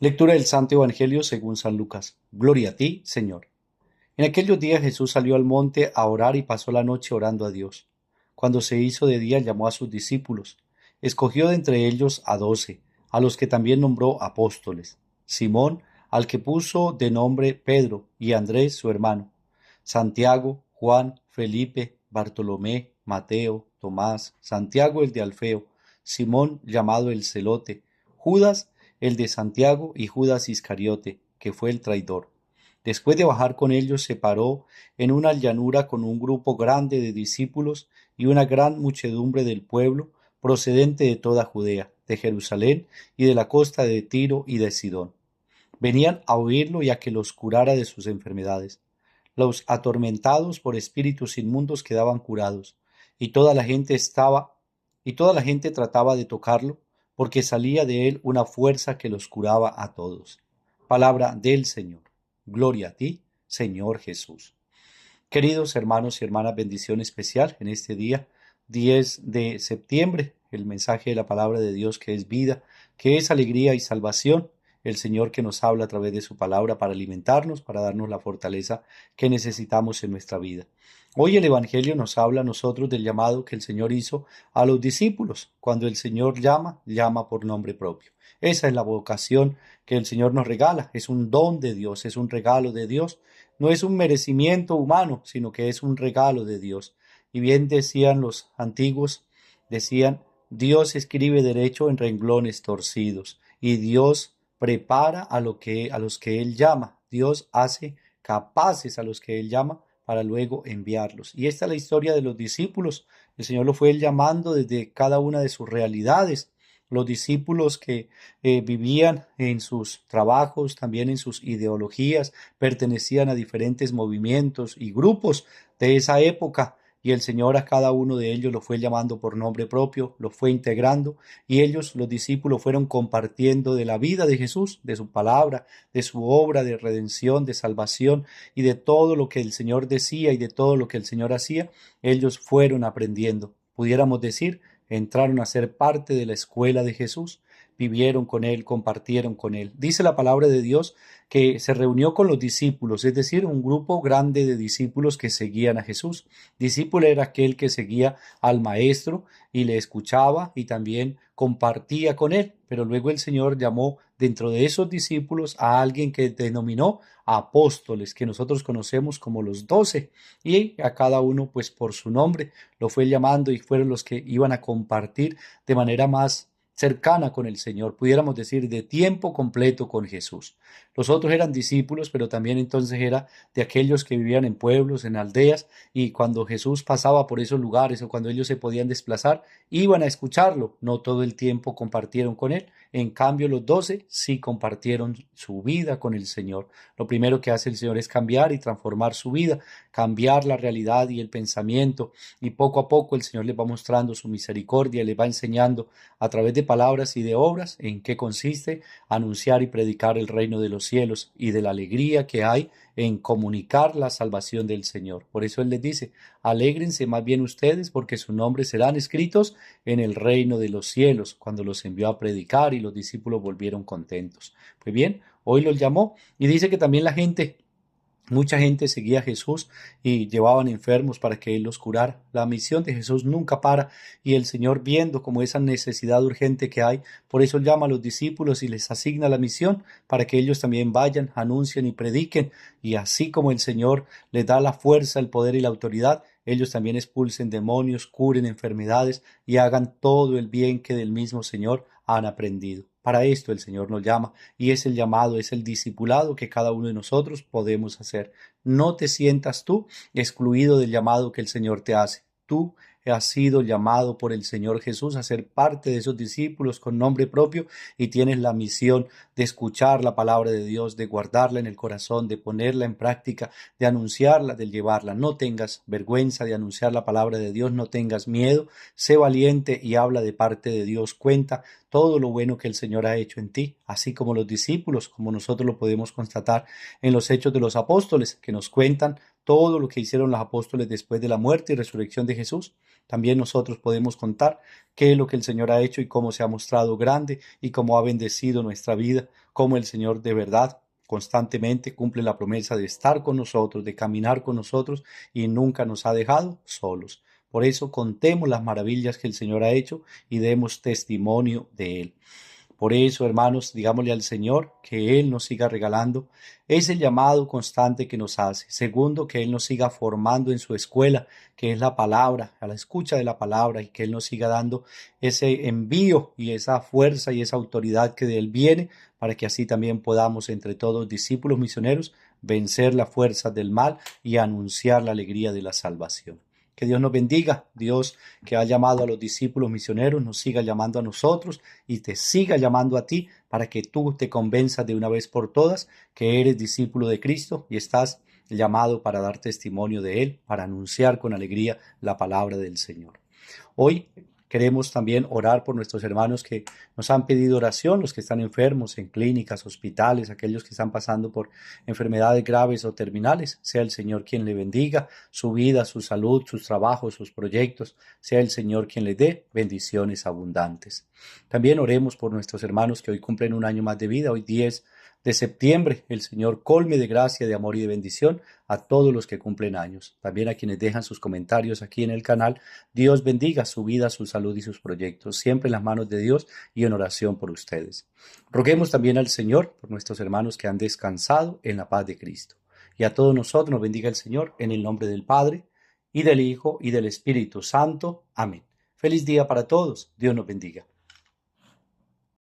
Lectura del Santo Evangelio según San Lucas. Gloria a ti, Señor. En aquellos días Jesús salió al monte a orar y pasó la noche orando a Dios. Cuando se hizo de día llamó a sus discípulos. Escogió de entre ellos a 12, a los que también nombró apóstoles. Simón, al que puso de nombre Pedro, y Andrés su hermano. Santiago, Juan, Felipe, Bartolomé, Mateo, Tomás, Santiago el de Alfeo, Simón llamado el Celote, Judas el de Santiago y Judas Iscariote, que fue el traidor. Después de bajar con ellos, se paró en una llanura con un grupo grande de discípulos y una gran muchedumbre del pueblo, procedente de toda Judea, de Jerusalén y de la costa de Tiro y de Sidón. Venían a oírlo y a que los curara de sus enfermedades. Los atormentados por espíritus inmundos quedaban curados, y toda la gente y toda la gente trataba de tocarlo, porque salía de él una fuerza que los curaba a todos. Palabra del Señor. Gloria a ti, Señor Jesús. Queridos hermanos y hermanas, bendición especial en este día 10 de septiembre, el mensaje de la palabra de Dios que es vida, que es alegría y salvación, el Señor que nos habla a través de su palabra para alimentarnos, para darnos la fortaleza que necesitamos en nuestra vida. Hoy el Evangelio nos habla a nosotros del llamado que el Señor hizo a los discípulos. Cuando el Señor llama, llama por nombre propio. Esa es la vocación que el Señor nos regala, es un don de Dios, es un regalo de Dios. No es un merecimiento humano, sino que es un regalo de Dios. Y bien decían los antiguos, decían, Dios escribe derecho en renglones torcidos y Dios prepara a los que Él llama. Dios hace capaces a los que Él llama para luego enviarlos. Y esta es la historia de los discípulos. El Señor lo fue llamando desde cada una de sus realidades. Los discípulos que vivían en sus trabajos, también en sus ideologías, pertenecían a diferentes movimientos y grupos de esa época, y el Señor a cada uno de ellos lo fue llamando por nombre propio, lo fue integrando, y ellos, los discípulos, fueron compartiendo de la vida de Jesús, de su palabra, de su obra de redención, de salvación, y de todo lo que el Señor decía y de todo lo que el Señor hacía. Ellos fueron aprendiendo, pudiéramos decir, entraron a ser parte de la escuela de Jesús, vivieron con Él, compartieron con Él. Dice la palabra de Dios que se reunió con los discípulos, es decir, un grupo grande de discípulos que seguían a Jesús. Discípulo era aquel que seguía al Maestro y le escuchaba y también compartía con Él. Pero luego el Señor llamó dentro de esos discípulos a alguien que denominó apóstoles, que nosotros conocemos como los 12, y a cada uno pues por su nombre lo fue llamando y fueron los que iban a compartir de manera más cercana con el Señor, pudiéramos decir de tiempo completo con Jesús. Los otros eran discípulos, pero también entonces era de aquellos que vivían en pueblos, en aldeas, y cuando Jesús pasaba por esos lugares o cuando ellos se podían desplazar, iban a escucharlo. No todo el tiempo compartieron con él. En cambio, los 12 sí compartieron su vida con el Señor. Lo primero que hace el Señor es cambiar y transformar su vida, cambiar la realidad y el pensamiento, y poco a poco el Señor les va mostrando su misericordia, les va enseñando a través de palabras y de obras en qué consiste anunciar y predicar el reino de los cielos y de la alegría que hay en comunicar la salvación del Señor. Por eso Él les dice, alégrense más bien ustedes porque sus nombres serán escritos en el reino de los cielos, cuando los envió a predicar y los discípulos volvieron contentos. Pues bien, hoy los llamó y dice que también mucha gente seguía a Jesús y llevaban enfermos para que Él los curara. La misión de Jesús nunca para, y el Señor, viendo como esa necesidad urgente que hay, por eso llama a los discípulos y les asigna la misión para que ellos también vayan, anuncien y prediquen, y así como el Señor les da la fuerza, el poder y la autoridad, ellos también expulsen demonios, curen enfermedades y hagan todo el bien que del mismo Señor han aprendido. Para esto el Señor nos llama, y es el llamado, es el discipulado que cada uno de nosotros podemos hacer. No te sientas tú excluido del llamado que el Señor te hace. Tú has sido llamado por el Señor Jesús a ser parte de esos discípulos con nombre propio, y tienes la misión de escuchar la palabra de Dios, de guardarla en el corazón, de ponerla en práctica, de anunciarla, de llevarla. No tengas vergüenza de anunciar la palabra de Dios, no tengas miedo, sé valiente y habla de parte de Dios. Cuenta todo lo bueno que el Señor ha hecho en ti, así como los discípulos, como nosotros lo podemos constatar en los hechos de los apóstoles, que nos cuentan todo lo que hicieron los apóstoles después de la muerte y resurrección de Jesús. También nosotros podemos contar qué es lo que el Señor ha hecho y cómo se ha mostrado grande y cómo ha bendecido nuestra vida, cómo el Señor de verdad constantemente cumple la promesa de estar con nosotros, de caminar con nosotros y nunca nos ha dejado solos. Por eso contemos las maravillas que el Señor ha hecho y demos testimonio de Él. Por eso, hermanos, digámosle al Señor que Él nos siga regalando ese llamado constante que nos hace. Segundo, que Él nos siga formando en su escuela, que es la palabra, a la escucha de la palabra, y que Él nos siga dando ese envío y esa fuerza y esa autoridad que de Él viene, para que así también podamos, entre todos discípulos misioneros, vencer la fuerza del mal y anunciar la alegría de la salvación. Que Dios nos bendiga, Dios que ha llamado a los discípulos misioneros, nos siga llamando a nosotros y te siga llamando a ti para que tú te convenzas de una vez por todas que eres discípulo de Cristo y estás llamado para dar testimonio de Él, para anunciar con alegría la palabra del Señor. Hoy queremos también orar por nuestros hermanos que nos han pedido oración, los que están enfermos en clínicas, hospitales, aquellos que están pasando por enfermedades graves o terminales. Sea el Señor quien le bendiga su vida, su salud, sus trabajos, sus proyectos. Sea el Señor quien le dé bendiciones abundantes. También oremos por nuestros hermanos que hoy cumplen un año más de vida, hoy 10 de septiembre. El Señor colme de gracia, de amor y de bendición a todos los que cumplen años. También a quienes dejan sus comentarios aquí en el canal. Dios bendiga su vida, su salud y sus proyectos, siempre en las manos de Dios y en oración por ustedes. Roguemos también al Señor por nuestros hermanos que han descansado en la paz de Cristo. Y a todos nosotros nos bendiga el Señor en el nombre del Padre, y del Hijo, y del Espíritu Santo. Amén. Feliz día para todos. Dios nos bendiga.